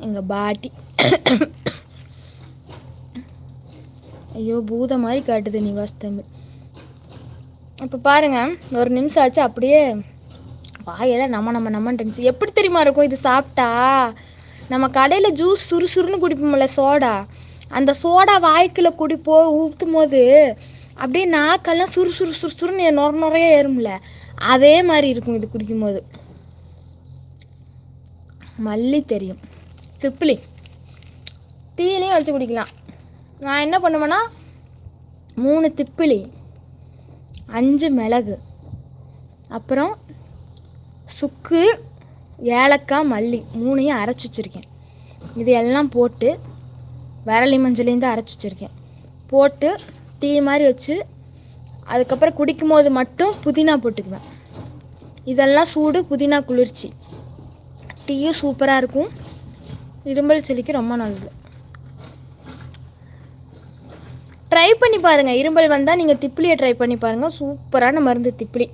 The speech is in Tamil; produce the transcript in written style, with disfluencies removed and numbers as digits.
எங்கள் பாட்டி. ஐயோ பூத மாதிரி காட்டுது நிவாஸ் தமிழ். இப்போ பாருங்கள், ஒரு நிமிஷம் ஆச்சு அப்படியே வாயெல்லாம் நம்மன்னு இருந்துச்சு. எப்படி தெரியுமா இருக்கும் இது சாப்பிட்டா? நம்ம கடையில் ஜூஸ் சுறுசுறுன்னு குடிப்போம்ல சோடா, அந்த சோடா வாய்க்குள்ள ஊற்றும் போது அப்படியே நாக்கெல்லாம் சுறுசுறுன்னு நுறைய ஏறும்ல, அதே மாதிரி இருக்கும் இது குடிக்கும்போது. மல்லி தெரியும், திப்பிலி டீலையும் வச்சு குடிக்கலாம். நான் என்ன பண்ணுவேன்னா 3 திப்பிலி, 5 மிளகு, அப்புறம் சுக்கு, ஏலக்காய், மல்லி 3ஐயும் அரைச்சி வச்சுருக்கேன். இது எல்லாம் போட்டு விரலி மஞ்சளையும் தான் அரைச்சி வச்சுருக்கேன். போட்டு டீ மாதிரி வச்சு அதுக்கப்புறம் குடிக்கும் போது மட்டும் புதினா போட்டுக்குவேன். இதெல்லாம் சூடு, புதினா குளிர்ச்சி. டீயும் சூப்பராக இருக்கும், இரும்பல் சளிக்கு ரொம்ப நல்லது. ட்ரை பண்ணி பாருங்கள். இரும்பல் வந்தால் நீங்கள் திப்பிலியை ட்ரை பண்ணி பாருங்கள். சூப்பரான மருந்து திப்பிலி.